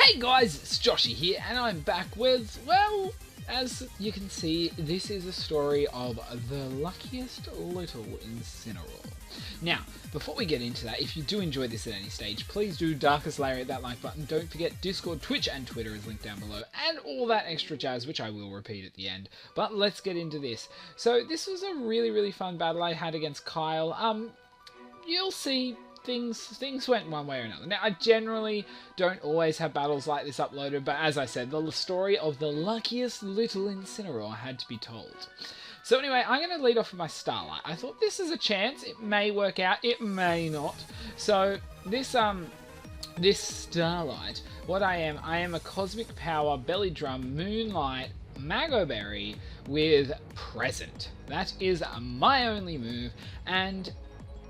Hey guys, it's Joshy here, and I'm back with, well, as you can see, this is a story of the luckiest little Incineroar. Now, before we get into that, if you do enjoy this at any stage, please do Darkest Layer hit that like button. Don't forget Discord, Twitch, and Twitter is linked down below, and all that extra jazz, which I will repeat at the end. But let's get into this. So this was a really fun battle I had against Kyle. You'll see things went one way or another. Now, I generally don't always have battles like this uploaded, but as I said, the story of the luckiest little Incineroar had to be told. So anyway, I'm going to lead off with my Starlight. I thought this is a chance. It may work out. It may not. So this Starlight, what I am a Cosmic Power Belly Drum Moonlight Mago Berry with Present. That is my only move, and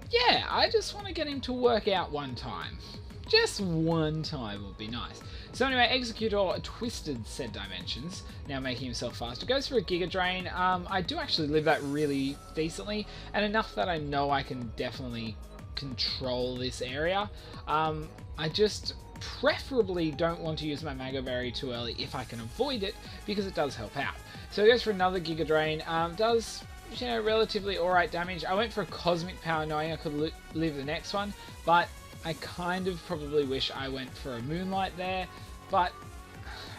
yeah, I just want to get him to work out one time. Just one time would be nice. So anyway, Executor twisted said dimensions, now making himself faster. Goes for a Giga Drain. I do actually live that really decently, and enough that I know I can definitely control this area. I just preferably don't want to use my Mago Berry too early if I can avoid it, because it does help out. So he goes for another Giga Drain. Does, you know, relatively alright damage. I went for a Cosmic Power knowing I could live the next one, but I kind of probably wish I went for a Moonlight there, but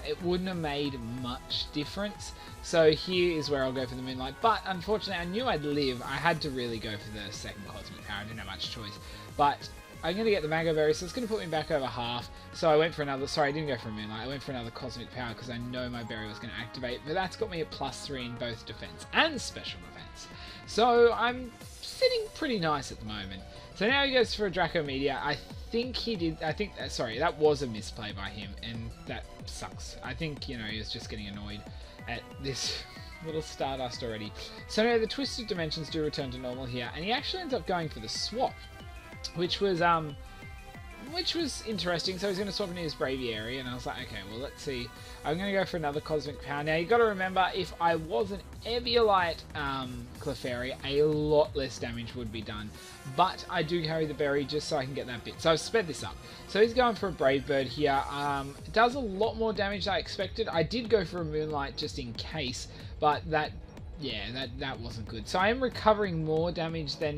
it wouldn't have made much difference. So here is where I'll go for the Moonlight, but unfortunately I knew I'd live. I had to really go for the second Cosmic Power. I didn't have much choice, but I'm going to get the Mago Berry, so it's going to put me back over half. So I went for another, sorry, I didn't go for a Moonlight, I went for another Cosmic Power because I know my Berry was going to activate, but that's got me a +3 in both defense and special defense. So I'm sitting pretty nice at the moment. So now he goes for a Draco Meteor. Sorry, that was a misplay by him, and that sucks. I think, you know, he was just getting annoyed at this little Stardust already. So now the Twisted Dimensions do return to normal here, and he actually ends up going for the swap, which was interesting. So he's going to swap into his Braviary, and I was like, okay, well, let's see. I'm going to go for another Cosmic Power. Now, you got to remember, if I was an Eviolite Clefairy, a lot less damage would be done. But I do carry the berry just so I can get that bit. So I've sped this up. So he's going for a Brave Bird here. It does a lot more damage than I expected. I did go for a Moonlight just in case, but that wasn't good. So I am recovering more damage than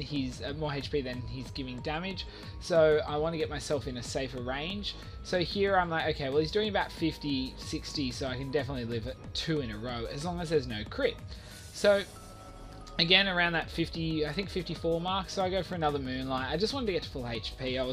more HP than he's giving damage. So I want to get myself in a safer range. So here I'm like, okay, well, he's doing about 50, 60, so I can definitely live at 2 in a row as long as there's no crit. So again, around that 50, I think 54 mark, so I go for another Moonlight. I just wanted to get to full HP. I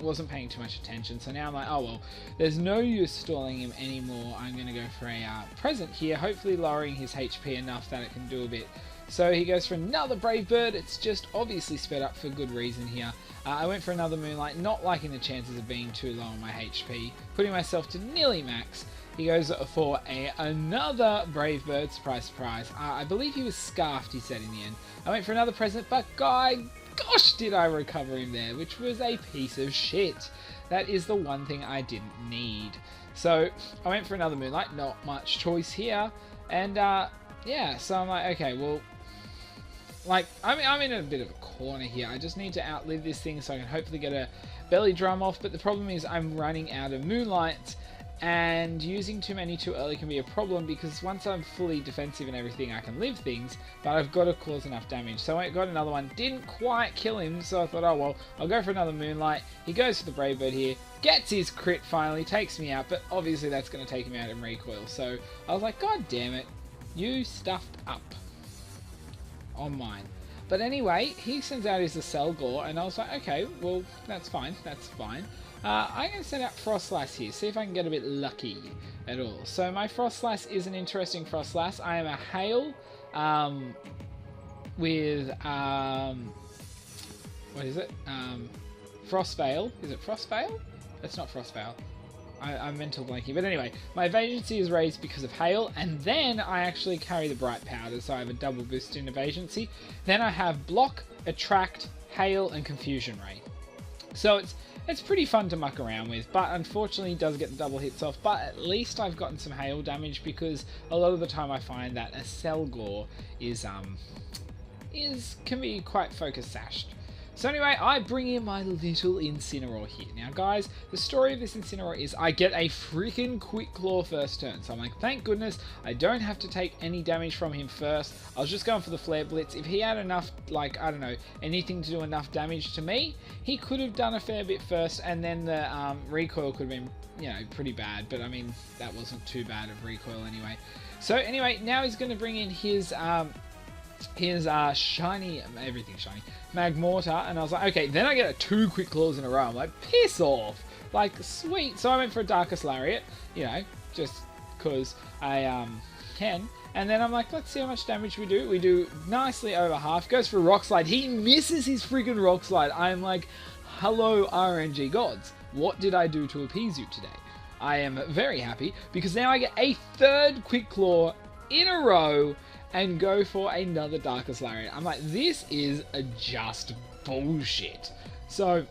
wasn't paying too much attention, so now I'm like, oh well, there's no use stalling him anymore. I'm going to go for a Present here, hopefully lowering his HP enough that it can do a bit. So he goes for another Brave Bird. It's just obviously sped up for good reason here. I went for another Moonlight, not liking the chances of being too low on my HP, putting myself to nearly max. He goes for another Brave Bird, surprise, surprise. I believe he was Scarfed, he said in the end. I went for another Present, but gosh, did I recover him there, which was a piece of shit. That is the one thing I didn't need. So I went for another Moonlight, not much choice here. And yeah, so I'm like, okay, well, like, I'm in a bit of a corner here. I just need to outlive this thing so I can hopefully get a Belly Drum off. But the problem is I'm running out of Moonlights, and using too many too early can be a problem, because once I'm fully defensive and everything, I can live things, but I've got to cause enough damage. So I got another one, didn't quite kill him, so I thought, oh well, I'll go for another Moonlight. He goes for the Brave Bird here, gets his crit finally, takes me out, but obviously that's going to take him out in recoil. So I was like, god damn it, you stuffed up on mine. But anyway, he sends out his Acelgor, and I was like, okay, well, that's fine, that's fine. I'm going to send out Frostlass here, see if I can get a bit lucky at all. So my Frostlass is an interesting Frostlass. I am a Hail with, what is it? Frostveil. Is it Frostveil? That's not Frostveil. I'm mental blanking. But anyway, my Evasioncy is raised because of Hail, and then I actually carry the Bright Powder, so I have a double boost in Evasioncy. Then I have Block, Attract, Hail, and Confusion Ray. So it's pretty fun to muck around with, but unfortunately it does get the double hits off. But at least I've gotten some Hail damage, because a lot of the time I find that Acelgor can be quite focus sashed. So anyway, I bring in my little Incineroar here. Now guys, the story of this Incineroar is I get a freaking Quick Claw first turn. So I'm like, thank goodness I don't have to take any damage from him first. I was just going for the Flare Blitz. If he had enough, like, I don't know, anything to do enough damage to me, he could have done a fair bit first, and then the recoil could have been, you know, pretty bad. But I mean, that wasn't too bad of recoil anyway. So anyway, now he's going to bring in his shiny, everything shiny, Magmortar, and I was like, okay, then I get a 2 Quick Claws in a row. I'm like, piss off, like, sweet. So I went for a Darkest Lariat, you know, just because I can, and then I'm like, let's see how much damage we do. We do nicely over half. Goes for Rock Slide. He misses his freaking Rock Slide. I'm like, hello RNG gods, what did I do to appease you today? I am very happy because now I get a 3rd Quick Claw in a row and go for another Darkest Lariat. I'm like, this is just bullshit. So,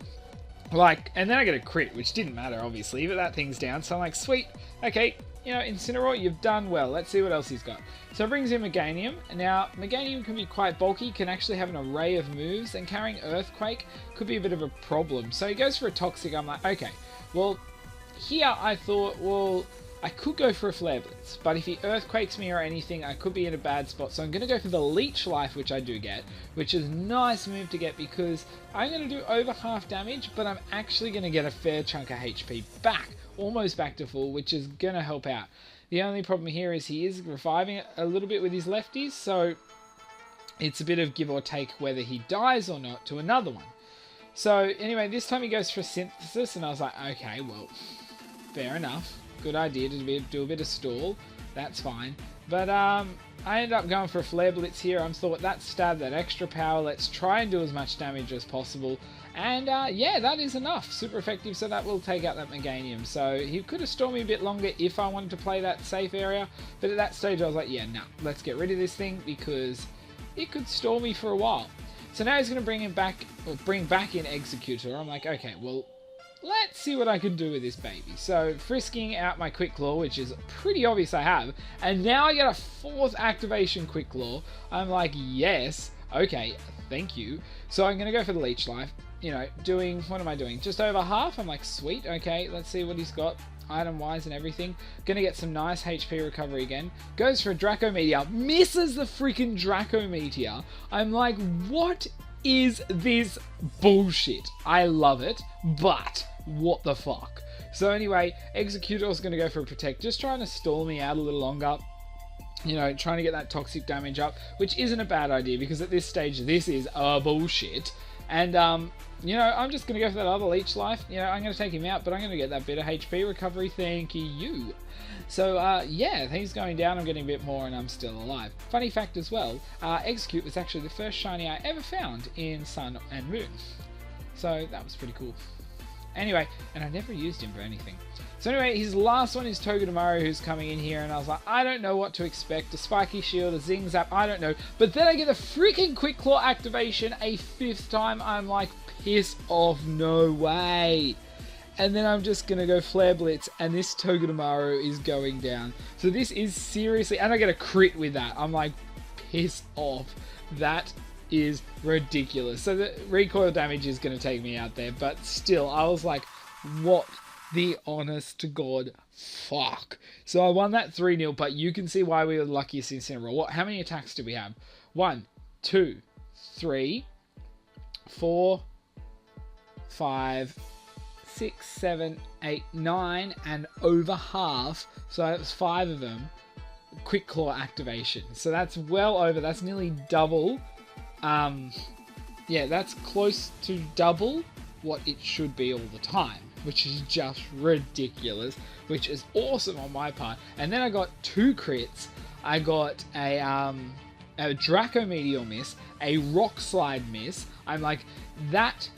like, and then I get a crit, which didn't matter, obviously, but that thing's down. So I'm like, sweet, okay, you know, Incineroar, you've done well. Let's see what else he's got. So it brings in Meganium. Now, Meganium can be quite bulky, can actually have an array of moves, and carrying Earthquake could be a bit of a problem. So he goes for a Toxic. I'm like, okay, well, here I thought, well, I could go for a Flare Blitz, but if he Earthquakes me or anything, I could be in a bad spot. So I'm going to go for the Leech Life, which I do get, which is a nice move to get because I'm going to do over half damage, but I'm actually going to get a fair chunk of HP back, almost back to full, which is going to help out. The only problem here is he is reviving a little bit with his lefties, so it's a bit of give or take whether he dies or not to another one. So anyway, this time he goes for Synthesis, and I was like, okay, well, fair enough. Good idea to do a bit of stall. That's fine. But I ended up going for a Flare Blitz here. I thought that stab, that extra power, let's try and do as much damage as possible. And yeah, that is enough. Super effective, so that will take out that Meganium. So he could have stalled me a bit longer if I wanted to play that safe area. But at that stage I was like, yeah, nah, let's get rid of this thing because it could stall me for a while. So now he's going to bring back in Executor. I'm like, okay, well, let's see what I can do with this baby. So, frisking out my Quick Claw, which is pretty obvious I have, and now I get a 4th activation Quick Claw. I'm like, yes, okay, thank you. So I'm going to go for the Leech Life, you know, doing, what am I doing? Just over half? I'm like, sweet, okay, let's see what he's got, item-wise and everything. Gonna get some nice HP recovery again. Goes for a Draco Meteor, misses the freaking Draco Meteor. I'm like, what is this bullshit? I love it, but what the fuck? So anyway, Executor's going to go for a Protect, just trying to stall me out a little longer. You know, trying to get that toxic damage up, which isn't a bad idea because at this stage, this is bullshit. And, you know, I'm just going to go for that other Leech Life. You know, I'm going to take him out, but I'm going to get that bit of HP recovery. Thank you. So, yeah, he's going down. I'm getting a bit more and I'm still alive. Funny fact as well, Execute was actually the first shiny I ever found in Sun and Moon. So, that was pretty cool. Anyway, and I never used him for anything. So anyway, his last one is Togedemaru, who's coming in here, and I was like, I don't know what to expect. A Spiky Shield, a Zing Zap, I don't know. But then I get a freaking Quick Claw activation a 5th time. I'm like, piss off, no way. And then I'm just going to go Flare Blitz, and this Togedemaru is going down. So this is seriously, and I get a crit with that. I'm like, piss off. That is ridiculous. So the recoil damage is going to take me out there, but still, I was like, what the honest to God fuck. So I won that 3-0, but you can see why we were the luckiest Incineroar. How many attacks do we have? 1, 2, 3, 4, 5, 6, 7, 8, 9, and over half, so that's 5 of them, Quick Claw activation. So that's well over, that's nearly double. Yeah, that's close to double what it should be all the time, which is just ridiculous, which is awesome on my part. And then I got 2 crits. I got a Draco Meteor miss, a Rock Slide miss. I'm like, that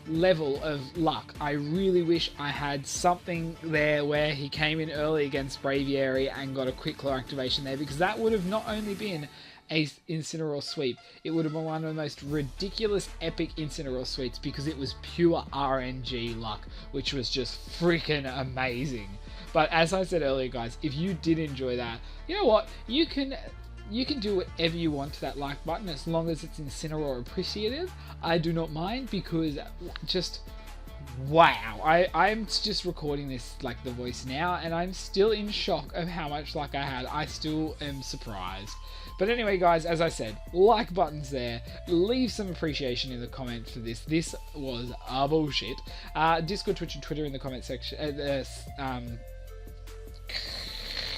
level of luck, I really wish I had something there where he came in early against Braviary and got a Quick Claw activation there, because that would have not only been a Incineroar sweep, it would have been one of the most ridiculous epic Incineroar sweeps because it was pure RNG luck, which was just freaking amazing. But as I said earlier, guys, if you did enjoy that, you know what, you can you can do whatever you want to that like button as long as it's Incineroar appreciative. I do not mind, because just wow, I'm just recording this like the voice now, and I'm still in shock of how much luck I had. I still am surprised. But anyway, guys, as I said, like buttons there. Leave some appreciation in the comments for this. This was bullshit. Discord, Twitch, and Twitter in the comment section,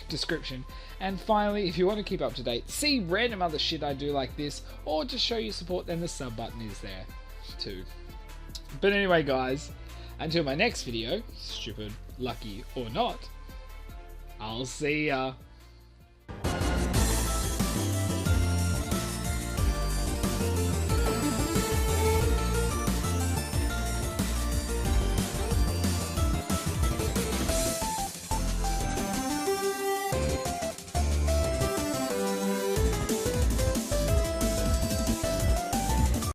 description. And finally, if you want to keep up to date, see random other shit I do like this, or just show your support, then the sub button is there too. But anyway, guys, until my next video, stupid, lucky, or not, I'll see ya.